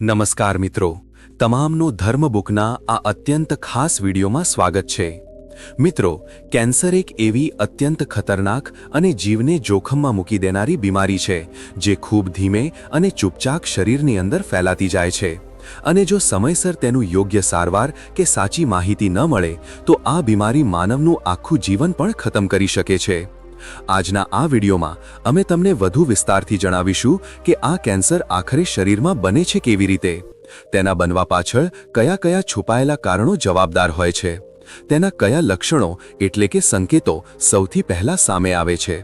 નમસ્કાર મિત્રો, તમામનો ધર્મ બુકના આ અત્યંત ખાસ વિડીયોમાં સ્વાગત છે। મિત્રો, કેન્સર એક એવી અત્યંત ખતરનાક અને જીવને જોખમમાં મૂકી દેનારી બીમારી છે જે ખૂબ ધીમે અને ચૂપચાપ શરીરની અંદર ફેલાતી જાય છે અને જો સમયસર તેનું યોગ્ય સારવાર કે સાચી માહિતી ન મળે તો આ બીમારી માનવનું આખું જીવન પણ ખતમ કરી શકે છે। આજના આ વિડીયોમાં અમે તમને વધુ વિસ્તારથી જણાવીશું કે આ કેન્સર આખરે શરીરમાં બને છે કેવી રીતે, તેના બનવા પાછળ કયા કયા છુપાયેલા કારણો જવાબદાર હોય છે, તેના કયા લક્ષણો એટલે કે સંકેતો સૌથી પહેલા સામે આવે છે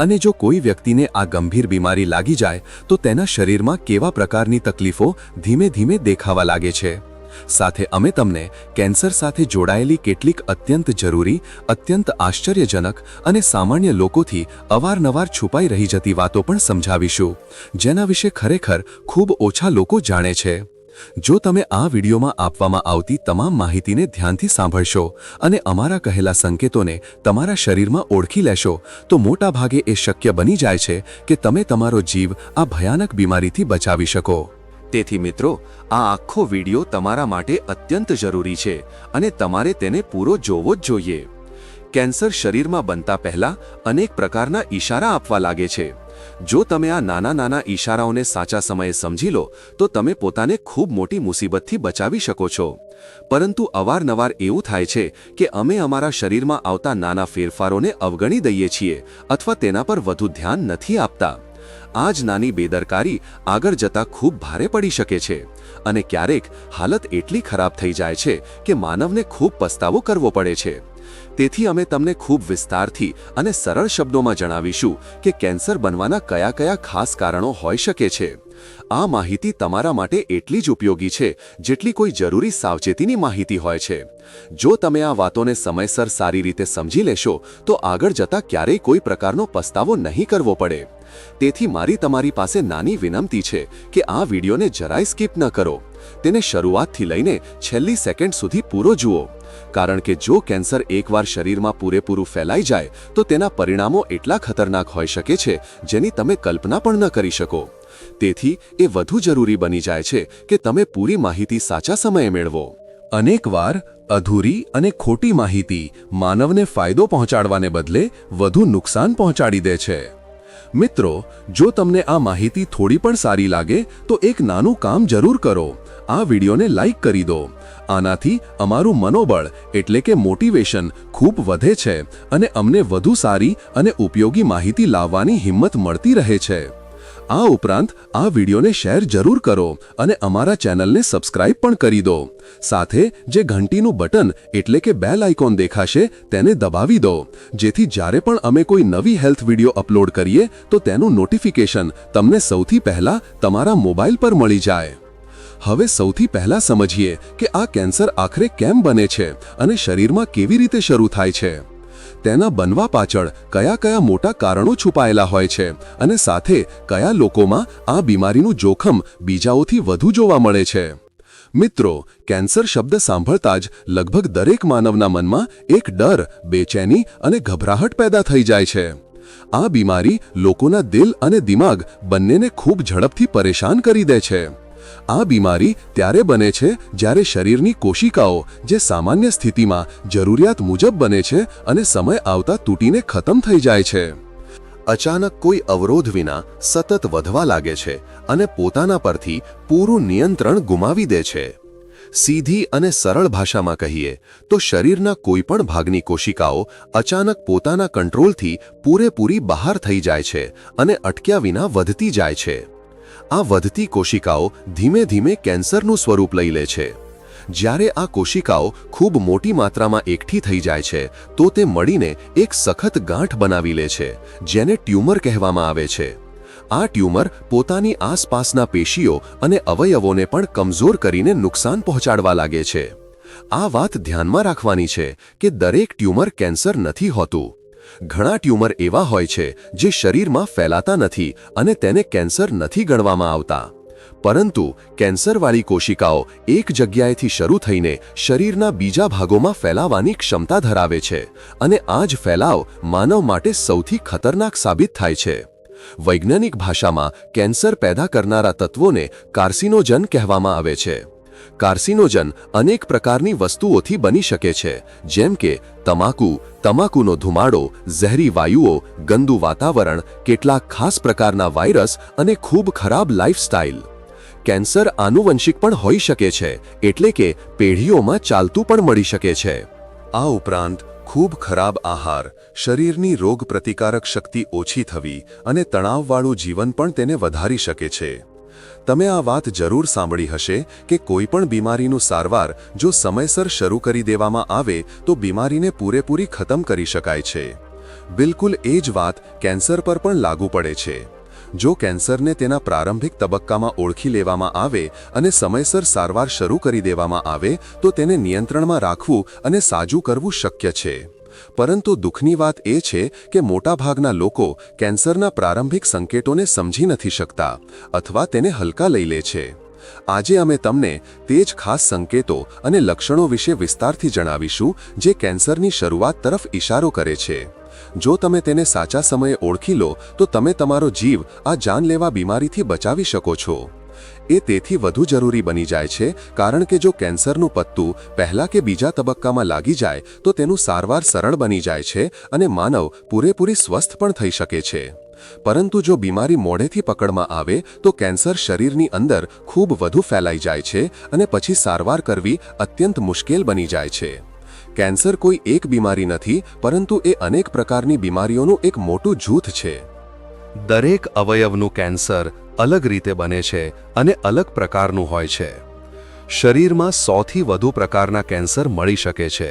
અને જો કોઈ વ્યક્તિને આ ગંભીર બીમારી લાગી જાય તો તેના શરીરમાં કેવા પ્રકારની તકલીફો ધીમે ધીમે દેખાવા લાગે છે। સાથે અમે તમને કેન્સર સાથે જોડાયેલી કેટલીક અત્યંત જરૂરી, અત્યંત આશ્ચર્યજનક અને સામાન્ય લોકોથી અવારનવાર છુપાઈ રહી જતી વાતો પણ સમજાવીશું, જેના વિશે ખરેખર ખૂબ ઓછા લોકો જાણે છે। જો તમે આ વિડીયોમાં આપવામાં આવતી તમામ માહિતીને ધ્યાનથી સાંભળશો અને અમારા કહેલા સંકેતોને તમારા શરીરમાં ઓળખી લેશો તો મોટા ભાગે એ શક્ય બની જાય છે કે તમે તમારો જીવ આ ભયાનક બીમારીથી બચાવી શકો। તેથી મિત્રો, આ આખો વિડીયો તમારા માટે અત્યંત જરૂરી છે અને તમારે તેને પૂરો જોવો જ જોઈએ। કેન્સર શરીરમાં બનતા પહેલા અનેક પ્રકારના ઈશારા આપવા લાગે છે। જો તમે આ નાના નાના ઈશારાઓને સાચા સમયે સમજી લો તો તમે પોતાને ખૂબ મોટી મુસીબતથી બચાવી શકો છો। પરંતુ અવારનવાર એવું થાય છે કે અમે અમારા શરીરમાં આવતા નાના ફેરફારોને અવગણી દઈએ છીએ અથવા તેના પર વધુ ધ્યાન નથી આપતા। આ જ નાની બેદરકારી આગળ જતા ખૂબ ભારે પડી શકે છે અને ક્યારેક હાલત એટલી ખરાબ થઈ જાય છે કે માનવને ખૂબ પસ્તાવો કરવો પડે છે। તેથી અમે તમને ખૂબ વિસ્તારથી અને સરળ શબ્દોમાં જણાવીશું કે કેન્સર બનવાના કયા કયા ખાસ કારણો હોઈ શકે છે। આ માહિતી તમારા માટે એટલી જ ઉપયોગી છે જેટલી કોઈ જરૂરી સાવચેતીની માહિતી હોય છે। જો તમે આ વાતોને સમયસર સારી રીતે સમજી લેશો તો આગળ જતા ક્યારેય કોઈ પ્રકારનો પસ્તાવો નહીં કરવો પડે। તેથી મારી તમારી પાસે નાની વિનંતી છે કે આ વિડીયોને જરાય સ્કીપ ન કરો, તેને શરૂઆતથી લઈને છેલ્લી સેકન્ડ સુધી પૂરો જુઓ, કારણ કે જો કેન્સર એકવાર શરીરમાં પૂરેપૂરું ફેલાઈ જાય તો તેના પરિણામો એટલા ખતરનાક હોઈ શકે છે જેની તમે કલ્પના પણ ન કરી શકો। તેથી એ વધુ જરૂરી બની જાય છે કે તમે પૂરી માહિતી સાચા સમયે મેળવો। અનેકવાર અધૂરી અને ખોટી માહિતી માનવને ફાયદો પહોંચાડવાને બદલે વધુ નુકસાન પહોંચાડી દે છે। મિત્રો, જો તમને આ માહિતી થોડી પણ સારી લાગે તો એક નાનું કામ જરૂર કરો, આ વિડીયોને લાઈક કરી દો। આનાથી અમારું મનોબળ એટલે કે મોટિવેશન ખૂબ વધે છે અને અમને વધુ સારી અને ઉપયોગી માહિતી લાવવાની હિંમત મળતી રહે છે। આ ઉપરાંત આ વિડીયોને શેર જરૂર કરો અને અમારા ચેનલને સબસ્ક્રાઇબ પણ કરી દો। સાથે જે ઘંટીનું બટન એટલે કે બેલ આઇકોન દેખાશે તેને દબાવી દો, જેથી જ્યારે પણ અમે કોઈ નવી હેલ્થ વિડીયો અપલોડ કરીએ તો તેનું નોટિફિકેશન તમને સૌથી પહેલા તમારા મોબાઈલ પર મળી જાય। હવે સૌથી પહેલા સમજીએ કે આ કેન્સર આખરે કેમ બને છે અને શરીરમાં કેવી રીતે શરૂ થાય છે, તેના બનવા પાછળ કયા કયા મોટા કારણો છુપાયેલા હોય છે અને સાથે કયા લોકોમાં આ બીમારીનું જોખમ બીજાઓથી વધુ જોવા મળે છે। મિત્રો, કેન્સર શબ્દ સાંભળતા જ લગભગ દરેક માનવના મનમાં એક ડર, બેચેની અને ગભરાહટ પેદા થઈ જાય છે। આ બીમારી લોકોના દિલ અને દિમાગ બંનેને ખૂબ ઝડપથી પરેશાન કરી દે છે। આ બીમારી ત્યારે બને છે જ્યારે શરીરની કોશિકાઓ જે સામાન્ય સ્થિતિમાં જરૂરિયાત મુજબ બને છે અને સમય આવતા તૂટીને ખતમ થઈ જાય છે, અચાનક કોઈ અવરોધ વિના સતત વધવા લાગે છે અને પોતાના પરથી પૂરું નિયંત્રણ ગુમાવી દે છે। સીધી અને સરળ ભાષામાં કહીએ તો શરીરના કોઈ પણ ભાગની કોશિકાઓ અચાનક પોતાના કંટ્રોલથી પૂરેપૂરી બહાર થઈ જાય છે અને અટક્યા વિના વધતી જાય છે। આ વધતી કોશિકાઓ ધીમે ધીમે કેન્સરનું સ્વરૂપ લઈ લે છે। જ્યારે આ કોશિકાઓ ખૂબ મોટી માત્રામાં એકઠી થઈ જાય છે તો તે મળીને એક સખત ગાંઠ બનાવી લે છે, જેને ટ્યુમર કહેવામાં આવે છે। આ ટ્યુમર પોતાની આસપાસના પેશીઓ અને અવયવોને પણ કમજોર કરીને નુકસાન પહોંચાડવા લાગે છે। આ વાત ધ્યાનમાં રાખવાની છે કે દરેક ટ્યુમર કેન્સર નથી હોતું। ઘણા ટ્યુમર એવા હોય છે જે શરીરમાં ફેલાતા નથી અને તેને કેન્સર નથી ગણવામાં આવતા, પરંતુ કેન્સરવાળી કોશિકાઓ એક જગ્યાએથી શરૂ થઈને શરીરના બીજા ભાગોમાં ફેલાવાની ક્ષમતા ધરાવે છે અને આ જ ફેલાવ માનવ માટે સૌથી ખતરનાક સાબિત થાય છે। વૈજ્ઞાનિક ભાષામાં કેન્સર પેદા કરનારા તત્વોને કાર્સિનોજન કહેવામાં આવે છે. કાર્સિનોજન અનેક પ્રકારની વસ્તુઓથી બની શકે છે, જેમ કે તમાકુ, તમાકુનો ધુમાડો, ઝેરી વાયુઓ, ગંદુ વાતાવરણ, કેટલાક ખાસ પ્રકારના વાયરસ અને ખૂબ ખરાબ લાઇફસ્ટાઇલ. કેન્સર આનુવંશિક પણ હોઈ શકે છે, એટલે કે પેઢીઓમાં ચાલતું પણ મળી શકે છે. આ ઉપરાંત ખૂબ ખરાબ આહાર, શરીરની રોગપ્રતિકારક શક્તિ ઓછી થવી અને તણાવવાળું જીવન પણ તેને વધારી શકે છે. તમે આ વાત જરૂર સાંભળી હશે કે કોઈ પણ બીમારીનું સારવાર જો સમયસર શરૂ કરી દેવામાં આવે તો બીમારીને પૂરેપૂરી ખતમ કરી શકાય છે. બિલકુલ એ જ વાત કેન્સર પર પણ લાગુ પડે છે. જો કેન્સરને તેના પ્રારંભિક તબક્કામાં ઓળખી લેવામાં આવે અને સમયસર સારવાર શરૂ કરી દેવામાં આવે તો તેને નિયંત્રણમાં રાખવું અને સાજું કરવું શક્ય છે. પરંતુ દુઃખની વાત એ છે કે મોટાભાગના લોકો કેન્સરના પ્રારંભિક સંકેતોને સમજી નથી શકતા અથવા તેને હલકા લઈ લે છે. આજે અમે તમને તે જ ખાસ સંકેતો અને લક્ષણો વિશે વિસ્તારથી જણાવીશું જે કેન્સરની શરૂઆત તરફ ઇશારો કરે છે. જો તમે તેને સાચા સમયે ઓળખી લો તો તમે તમારો જીવ આ જાનલેવા બીમારીથી બચાવી શકો છો. એ તેથી વધુ જરૂરી બની જાય છે કારણ કે જો કેન્સરનું પત્તું પહેલા કે બીજા તબક્કામાં લાગી જાય તો તેનું સારવાર સરળ બની જાય છે અને માનવ પૂરેપૂરી સ્વસ્થ પણ થઈ શકે છે. પરંતુ જો બીમારી મોડેથી પકડમાં આવે તો કેન્સર શરીરની અંદર ખૂબ વધુ ફેલાઈ જાય છે અને પછી સારવાર કરવી અત્યંત મુશ્કેલ બની જાય છે. કેન્સર કોઈ એક બીમારી નથી, પરંતુ એ અનેક પ્રકારની બીમારીઓનું એક મોટું જૂથ છે. દરેક અવયવનું કેન્સર અલગ રીતે બને છે અને અલગ પ્રકારનું હોય છે. શરીરમાં 100થી વધુ પ્રકારના કેન્સર મળી શકે છે.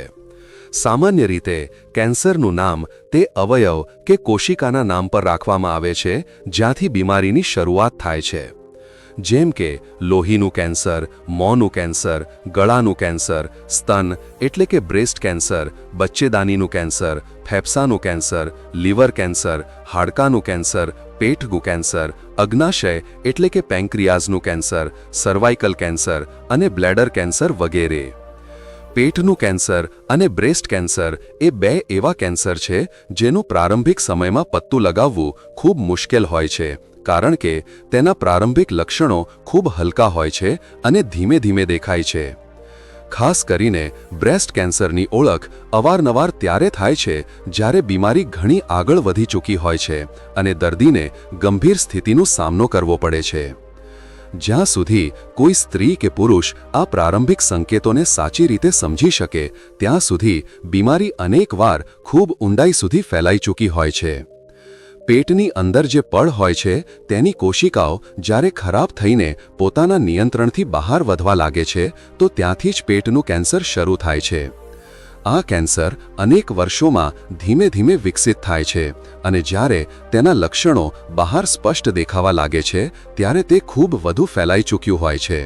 સામાન્ય રીતે કેન્સરનું નામ તે અવયવ કે કોશિકાના નામ પર રાખવામાં આવે છે જ્યાંથી બીમારીની શરૂઆત થાય છે. જેમ કે લોહીનું કેન્સર, મોંનું કેન્સર, ગળાનું કેન્સર, સ્તન એટલે કે બ્રેસ્ટ કેન્સર, બચ્ચેદાનીનું કેન્સર, ફેફસાનું કેન્સર, લીવર કેન્સર, હાડકાનું કેન્સર, પેટનું કેન્સર, અગ્નાશય એટલે કે પેન્ક્રિયાઝનું કેન્સર, સર્વાઇકલ કેન્સર અને બ્લેડર કેન્સર વગેરે. પેટનું કેન્સર અને બ્રેસ્ટ કેન્સર એ બે એવા કેન્સર છે જેનું પ્રારંભિક સમયમાં પત્તું લગાવવું ખૂબ મુશ્કેલ હોય છે કારણ કે તેના પ્રારંભિક લક્ષણો ખૂબ હલકા હોય છે અને ધીમે ધીમે દેખાય છે. ખાસ કરીને બ્રેસ્ટ કેન્સરની ઓળખ અવારનવાર ત્યારે થાય છે જ્યારે બીમારી ઘણી આગળ વધી ચૂકી હોય છે અને દર્દીને ગંભીર સ્થિતિનો સામનો કરવો પડે છે. જ્યાં સુધી કોઈ સ્ત્રી કે પુરુષ આ પ્રારંભિક સંકેતોને સાચી રીતે સમજી શકે ત્યાં સુધી બીમારી અનેકવાર ખૂબ ઊંડાઈ સુધી ફેલાઈ ચૂકી હોય છે. પેટની અંદર જે પડ હોય છે તેની કોશિકાઓ જ્યારે ખરાબ થઈને પોતાના નિયંત્રણથી બહાર વધવા લાગે છે તો ત્યાંથી જ પેટનું કેન્સર શરૂ થાય છે. આ કેન્સર અનેક વર્ષોમાં ધીમે ધીમે વિકસિત થાય છે અને જ્યારે તેના લક્ષણો બહાર સ્પષ્ટ દેખાવા લાગે છે ત્યારે તે ખૂબ વધુ ફેલાઈ ચૂક્યું હોય છે.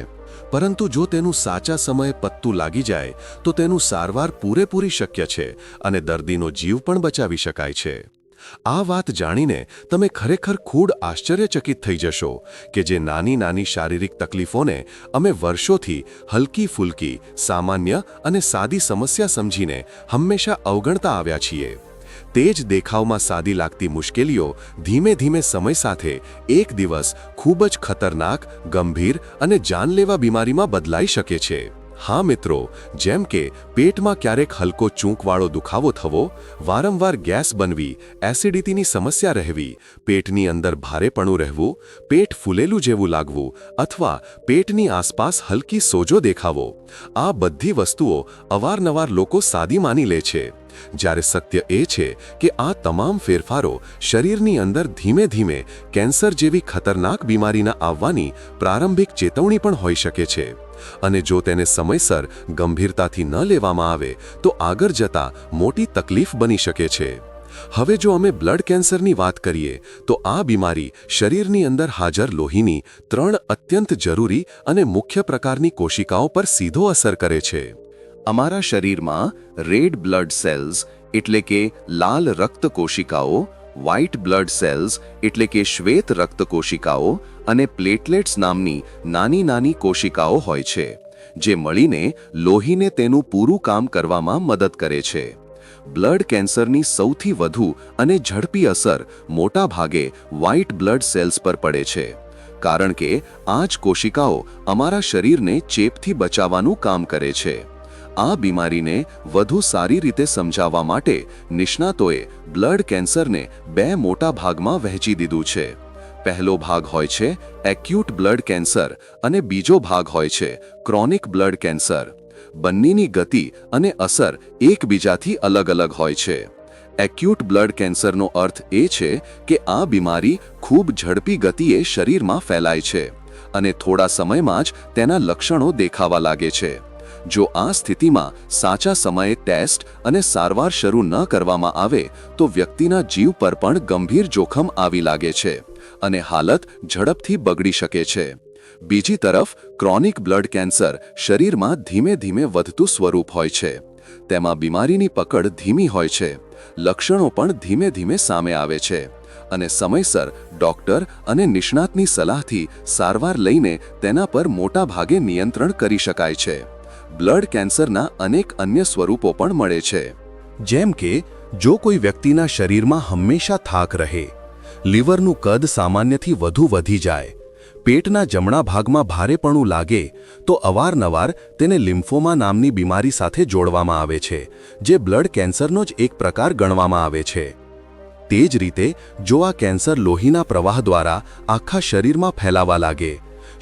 પરંતુ જો તેનું સાચા સમયે પત્તું લાગી જાય તો તેનું સારવાર પૂરેપૂરી શક્ય છે અને દર્દીનો જીવ પણ બચાવી શકાય છે. આ વાત જાણીને તમે ખરેખર ખૂબ આશ્ચર્યચકિત થઈ જશો કે જે નાની નાની શારીરિક તકલીફોને અમે વર્ષોથી હલકી ફૂલકી, સામાન્ય અને સાદી સમસ્યા સમજીને હંમેશા અવગણતા આવ્યા છીએ. તે જ દેખાવમાં સાદી લાગતી મુશ્કેલીઓ ધીમે ધીમે સમય સાથે એક દિવસ ખૂબ જ ખતરનાક, ગંભીર અને જાનલેવા બીમારીમાં બદલાઈ શકે છે. હા મિત્રો, જેમ કે પેટમાં ક્યારેક હલકો ચૂંકવાળો દુખાવો થવો, વારંવાર ગેસ બનવી, એસિડિટીની સમસ્યા રહેવી, પેટની અંદર ભારેપણું રહેવું, પેટ ફૂલેલું જેવું લાગવું અથવા પેટની આસપાસ હલકી સોજો દેખાવો, આ બધી વસ્તુઓ અવારનવાર લોકો સાદી માની લે છે. જ્યારે સત્ય એ છે કે આ તમામ ફેરફારો શરીરની અંદર ધીમે ધીમે કેન્સર જેવી ખતરનાક બીમારીના આવવાની પ્રારંભિક ચેતવણી પણ હોઈ શકે છે. અને જો તેને સમયસર ગંભીરતાથી ન લેવામાં આવે તો આગળ જતા મોટી તકલીફ બની શકે છે. હવે જો અમે બ્લડ કેન્સરની વાત કરીએ તો આ બીમારી શરીરની અંદર હાજર લોહીની 3 અત્યંત જરૂરી અને મુખ્ય પ્રકારની કોશિકાઓ પર સીધો અસર કરે છે. અમારા શરીરમાં રેડ બ્લડ સેલ્સ એટલે કે લાલ રક્ત કોશિકાઓ, વ્હાઇટ બ્લડ સેલ્સ એટલે કે શ્વેત રક્ત કોશિકાઓ અને પ્લેટલેટ્સ નામની નાની નાની કોશિકાઓ હોય છે જે મળીને લોહીને તેનું પૂરું કામ કરવામાં મદદ કરે છે. બ્લડ કેન્સરની સૌથી વધુ અને ઝડપી અસર મોટા ભાગે વ્હાઇટ બ્લડ સેલ્સ પર પડે છે, કારણ કે આ જ કોશિકાઓ અમારા શરીરને ચેપથી બચાવવાનું કામ કરે છે. આ બીમારીને વધુ સારી રીતે સમજાવવા માટે નિષ્ણાતોએ બ્લડ કેન્સરને 2 મોટા ભાગમાં વહેંચી દીધું છે. પહેલો ભાગ હોય છે એક્યુટ બ્લડ કેન્સર અને બીજો ભાગ હોય છે ક્રોનિક બ્લડ કેન્સર. બંનેની ગતિ અને અસર એકબીજાથી અલગ અલગ હોય છે. એક્યુટ બ્લડ કેન્સરનો અર્થ એ છે કે આ બીમારી ખૂબ ઝડપી ગતિએ શરીરમાં ફેલાય છે અને થોડા સમયમાં જ તેના લક્ષણો દેખાવા લાગે છે. જો આ સ્થિતિમાં સાચા સમયે ટેસ્ટ અને સારવાર શરૂ ન કરવામાં આવે તો વ્યક્તિના જીવ પર પણ ગંભીર જોખમ આવી લાગે છે અને હાલત ઝડપથી બગડી શકે છે. બીજી તરફ ક્રોનિક બ્લડ કેન્સર શરીરમાં ધીમે ધીમે વધતું સ્વરૂપ હોય છે. તેમાં બીમારીની પકડ ધીમી હોય છે, લક્ષણો પણ ધીમે ધીમે સામે આવે છે અને સમયસર ડોક્ટર અને નિષ્ણાતની સલાહથી સારવાર લઈને તેના પર મોટા ભાગે નિયંત્રણ કરી શકાય છે. બ્લડ કેન્સરના અનેક અન્ય સ્વરૂપો પણ મળે છે, જેમ કે જો કોઈ વ્યક્તિના શરીરમાં હંમેશા થાક રહે, લીવરનું કદ સામાન્યથી વધુ વધી જાય, પેટના જમણા ભાગમાં ભારેપણું લાગે, તો અવારનવાર તેને લિમ્ફોમા નામની બીમારી સાથે જોડવામાં આવે છે, જે બ્લડ કેન્સરનો જ એક પ્રકાર ગણવામાં આવે છે. તે જ રીતે જો આ કેન્સર લોહીના પ્રવાહ દ્વારા આખા શરીરમાં ફેલાવા લાગે,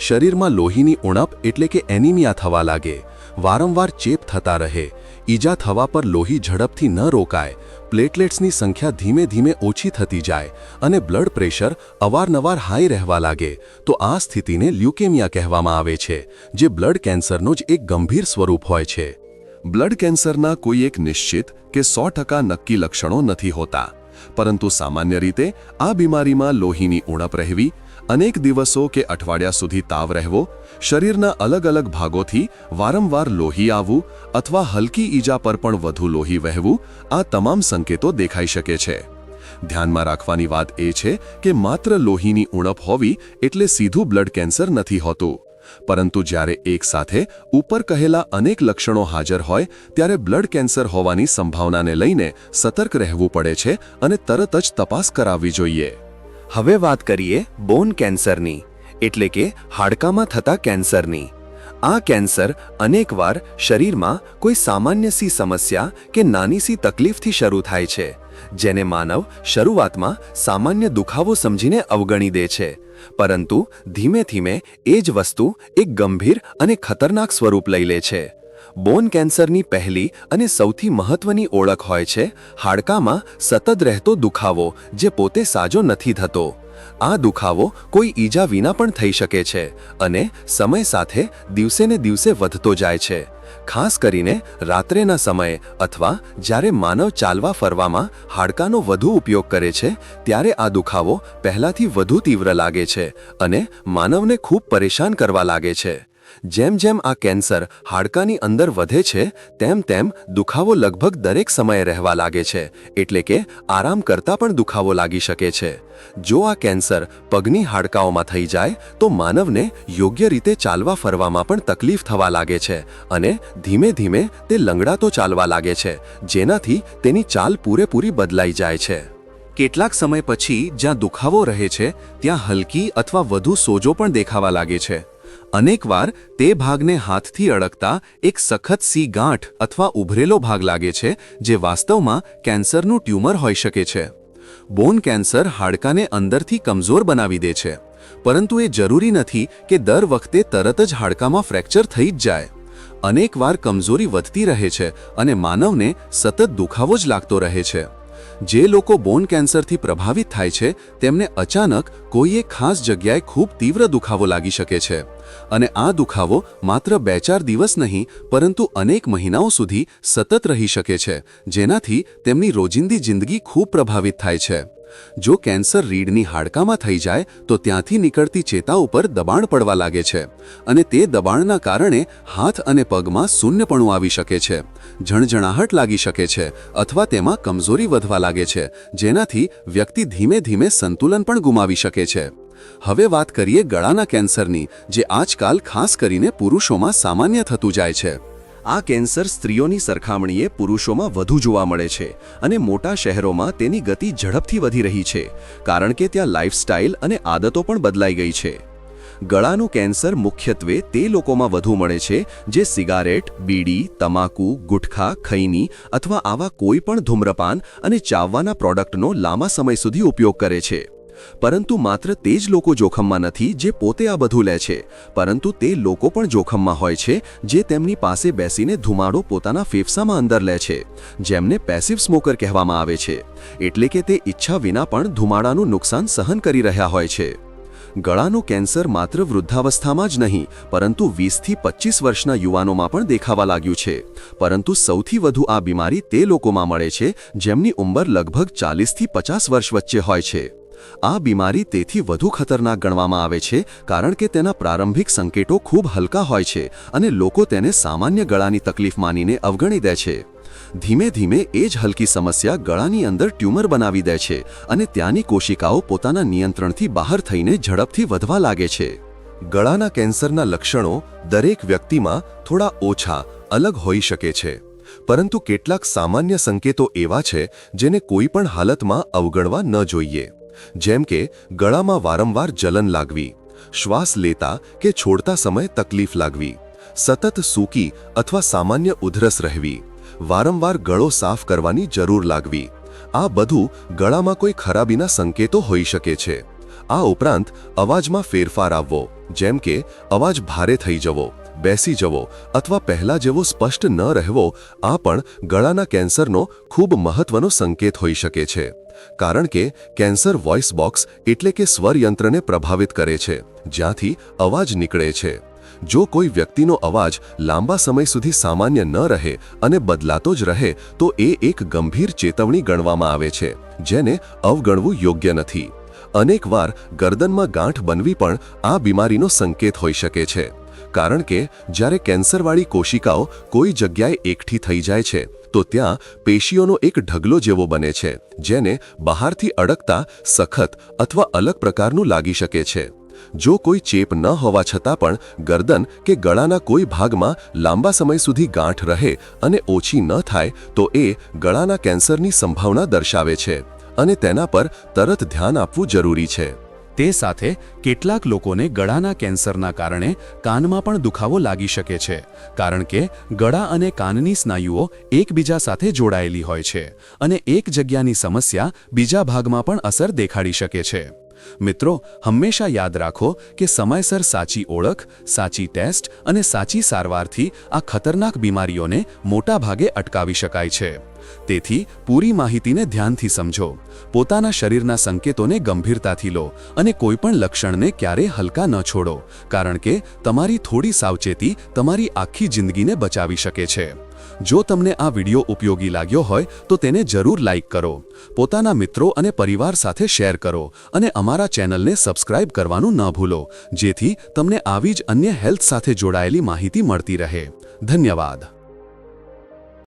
શરીરમાં લોહીની ઉણપ એટલે કે એનિમિયા થવા લાગે, વારંવાર ચેપ થતા રહે, ઈજા થવા પર લોહી ઝડપથી ન રોકાય, પ્લેટલેટ્સની સંખ્યા ધીમે ધીમે ઓછી થતી જાય અને બ્લડ પ્રેશર અવારનવાર હાઈ રહેવા લાગે, તો આ સ્થિતિને લ્યુકેમિયા કહેવામાં આવે છે, જે બ્લડ કેન્સરનો જ એક ગંભીર સ્વરૂપ હોય છે. બ્લડ કેન્સરના કોઈ એક નિશ્ચિત કે 100% નક્કી લક્ષણો નથી હોતા, પરંતુ સામાન્ય રીતે આ બીમારીમાં લોહીની ઉણપ રહેવી, અનેક દિવસો કે અઠવાડિયા સુધી તાવ રહેવો, શરીરના અલગ અલગ ભાગોથી વારંવાર લોહી આવવું અથવા હલકી ઈજા પર પણ વધુ લોહી વહેવું, આ તમામ સંકેતો દેખાઈ શકે છે. ધ્યાનમાં રાખવાની વાત એ છે કે માત્ર લોહીની ઉણપ હોવી એટલે સીધું બ્લડ કેન્સર નથી હોતું, પરંતુ જ્યારે એકસાથે ઉપર કહેલા અનેક લક્ષણો હાજર હોય ત્યારે બ્લડ કેન્સર હોવાની સંભાવનાને લઈને સતર્ક રહેવું પડે છે અને તરત જ તપાસ કરાવવી જોઈએ. હવે વાત કરીએ બોન કેન્સરની, એટલે કે હાડકામાં થતા કેન્સરની. આ કેન્સર અનેકવાર શરીરમાં કોઈ સામાન્ય સી સમસ્યા કે નાની સી તકલીફથી શરૂ થાય છે, જેને માનવ શરૂઆતમાં સામાન્ય દુખાવો સમજીને અવગણી દે છે, પરંતુ ધીમે ધીમે એ જ વસ્તુ એક ગંભીર અને ખતરનાક સ્વરૂપ લઈ લે છે. બોન કેન્સરની પહેલી અને સૌથી મહત્વની ઓળખ હોય છે હાડકામાં સતત રહેતો દુખાવો, જે પોતે સાજો નથી થતો. આ દુખાવો કોઈ ઈજા વિના પણ થઈ શકે છે અને સમય સાથે દિવસેને દિવસે વધતો જાય છે. ખાસ કરીને રાત્રેના સમયે અથવા જ્યારે માનવ ચાલવા ફરવામાં હાડકાનો વધુ ઉપયોગ કરે છે, ત્યારે આ દુખાવો પહેલાથી વધુ તીવ્ર લાગે છે અને માનવને ખૂબ પરેશાન કરવા લાગે છે. જેમ જેમ આ કેન્સર હાડકાની અંદર વધે છે, તેમ તેમ દુખાવો લગભગ દરેક સમયે રહેવા લાગે છે, એટલે કે આરામ કરતાં પણ દુખાવો લાગી શકે છે. જો આ કેન્સર પગની હાડકાઓમાં થઈ જાય તો માનવને યોગ્ય રીતે ચાલવા ફરવામાં પણ તકલીફ થવા લાગે છે અને ધીમે ધીમે તે લંગડાતો ચાલવા લાગે છે, જેનાથી તેની ચાલ પૂરેપૂરી બદલાઈ જાય છે. કેટલાક સમય પછી જ્યાં દુખાવો રહે છે ત્યાં હલકી અથવા વધુ સોજો પણ દેખાવા લાગે છે. અનેકવાર તે ભાગને હાથથી અડકતા એક સખત સી ગાંઠ અથવા ઉભરેલો ભાગ લાગે છે, જે વાસ્તવમાં કેન્સરનું ટ્યુમર હોઈ શકે છે. બોન કેન્સર હાડકાને અંદરથી કમજોર બનાવી દે છે, પરંતુ એ જરૂરી નથી કે દર વખતે તરત જ હાડકામાં ફ્રેક્ચર થઈ જ જાય. અનેકવાર કમજોરી વધતી રહે છે અને માનવને સતત દુખાવો જ લાગતો રહે છે. જે લોકો બોન કેન્સરથી પ્રભાવિત થાય છે તેમને અચાનક કોઈ એક ખાસ જગ્યાએ ખૂબ તીવ્ર દુખાવો લાગી શકે છે અને આ દુખાવો માત્ર 2-4 દિવસ નહીં પરંતુ અનેક મહિનાઓ સુધી સતત રહી શકે છે, જેનાથી તેમની રોજિંદી જિંદગી ખૂબ પ્રભાવિત થાય છે. જો કેન્સર રીઢની હાડકામાં થઈ જાય તો ત્યાંથી નીકળતી ચેતા ઉપર દબાણ પડવા લાગે છે અને તે દબાણના કારણે હાથ અને પગમાં શૂન્યપણું આવી શકે છે, ઝણઝણાહટ લાગી શકે છે અથવા તેમાં કમજોરી વધવા લાગે છે, જેનાથી વ્યક્તિ ધીમે ધીમે સંતુલન પણ ગુમાવી શકે છે. હવે વાત કરીએ ગળાના કેન્સરની, જે આજકાલ ખાસ કરીને પુરુષોમાં સામાન્ય થતું જાય છે. આ કેન્સર સ્ત્રીઓની સરખામણીએ પુરુષોમાં વધુ જોવા મળે છે અને મોટા શહેરોમાં તેની ગતિ ઝડપથી વધી રહી છે, કારણ કે ત્યાં લાઇફસ્ટાઇલ અને આદતો પણ બદલાઈ ગઈ છે. ગળાનું કેન્સર મુખ્યત્વે તે લોકોમાં વધુ મળે છે જે સિગારેટ, બીડી, તમાકુ, ગુટખા, ખૈની અથવા આવા કોઈ પણ ધૂમ્રપાન અને ચાવવાના પ્રોડક્ટનો લાંબા સમય સુધી ઉપયોગ કરે છે. પરંતુ માત્ર તે જ લોકો જોખમમાં નથી જે પોતે આ બધું લે છે, પરંતુ તે લોકો પણ જોખમમાં હોય છે જે તેમની પાસે બેસીને ધુમાડો પોતાના ફેફસામાં અંદર લે છે, જેમને પેસિવ સ્મોકર કહેવામાં આવે છે, એટલે કે તે ઈચ્છા વિના પણ ધુમાડાનું નુકસાન સહન કરી રહ્યા હોય છે. ગળાનું કેન્સર માત્ર વૃદ્ધાવસ્થામાં જ નહીં પરંતુ 20થી 25 વર્ષના યુવાનોમાં પણ દેખાવા લાગ્યું છે. પરંતુ સૌથી વધુ આ બીમારી તે લોકોમાં મળે છે જેમની ઉંમર લગભગ 40થી 50 વર્ષ વચ્ચે હોય છે. આ બીમારી તેથી વધુ ખતરનાક ગણવામાં આવે છે કારણ કે તેના પ્રારંભિક સંકેતો ખૂબ હલકા હોય છે અને લોકો તેને સામાન્ય ગળાની તકલીફ માનીને અવગણી દે છે. ધીમે ધીમે એ જ હલકી સમસ્યા ગળાની અંદર ટ્યુમર બનાવી દે છે અને ત્યાંની કોશિકાઓ પોતાના નિયંત્રણથી બહાર થઈને ઝડપથી વધવા લાગે છે. ગળાના કેન્સરના લક્ષણો દરેક વ્યક્તિમાં થોડા ઓછા, અલગ હોઈ શકે છે, પરંતુ કેટલાક સામાન્ય સંકેતો એવા છે જેને કોઈ પણ હાલતમાં અવગણવા ન જોઈએ. જેમ કે ગળામાં વારંવાર જલન લાગવી, શ્વાસ લેતા કે છોડતા સમયે તકલીફ લાગવી, સતત સૂકી અથવા સામાન્ય ઉધરસ રહેવી, વારંવાર ગળો સાફ કરવાની જરૂર લાગવી, આ બધું ગળામાં કોઈ ખરાબીના સંકેતો હોઈ શકે છે. આ ઉપરાંત અવાજમાં ફેરફાર આવવો, જેમ કે અવાજ ભારે થઈ જવો, બેસી જવો અથવા પહેલા જેવો સ્પષ્ટ ન રહેવો, આ પણ ગળાના કેન્સરનો ખૂબ મહત્વનો સંકેત હોઈ શકે છે. કારણ કે કેન્સર વોઇસ બોક્સ એટલે કે સ્વરયંત્રને પ્રભાવિત કરે છે, જ્યાંથી અવાજ નીકળે છે. જો કોઈ વ્યક્તિનો અવાજ લાંબા સમય સુધી સામાન્ય ન રહે અને બદલાતો જ રહે તો એ એક ગંભીર ચેતવણી ગણવામાં આવે છે, જેને અવગણવું યોગ્ય નથી. અનેકવાર ગરદનમાં ગાંઠ બનવી પણ આ બીમારીનો સંકેત હોઈ શકે છે, કારણ કે જ્યારે કેન્સરવાળી કોશિકાઓ કોઈ જગ્યાએ એકઠી થઈ જાય છે તો ત્યાં પેશીઓનો એક ઢગલો જેવો બને છે, જેને બહારથી અડકતા સખત અથવા અલગ પ્રકારનું લાગી શકે છે. જો કોઈ ચેપ ન હોવા છતાં પણ ગરદન કે ગળાના કોઈ ભાગમાં લાંબા સમય સુધી ગાંઠ રહે અને ઓછી ન થાય તો એ ગળાના કેન્સરની સંભાવના દર્શાવે છે અને તેના પર તરત ધ્યાન આપવું જરૂરી છે. તે સાથે કેટલાક લોકોને ગળાના કેન્સરના કારણે કાનમાં પણ દુખાવો લાગી શકે છે, કારણ કે ગળા અને કાનની સ્નાયુઓ એકબીજા સાથે જોડાયેલી હોય છે અને એક જગ્યાની સમસ્યા બીજા ભાગમાં પણ અસર દેખાડી શકે છે. મિત્રો, હંમેશા યાદ રાખો કે સમયસર સાચી ઓળખ, સાચી ટેસ્ટ અને સાચી સારવારથી આ ખતરનાક બીમારીઓને મોટા ભાગે અટકાવી શકાય છે. તેથી પૂરી માહિતીને ધ્યાનથી સમજો, પોતાના શરીરના સંકેતોને ગંભીરતાથી લો અને કોઈપણ લક્ષણને ક્યારેય હલકા ન છોડો, કારણ કે તમારી થોડી સાવચેતી તમારી આખી જિંદગીને બચાવી શકે છે. જો તમને આ વિડિયો ઉપયોગી લાગ્યો હોય તો તેને જરૂર લાઈક કરો, પોતાના મિત્રો અને પરિવાર સાથે શેર કરો અને અમારા ચેનલને સબસ્ક્રાઇબ કરવાનું ન ભૂલો, જેથી તમને આવી જ અન્ય હેલ્થ સાથે જોડાયેલી માહિતી મળતી રહે. ધન્યવાદ.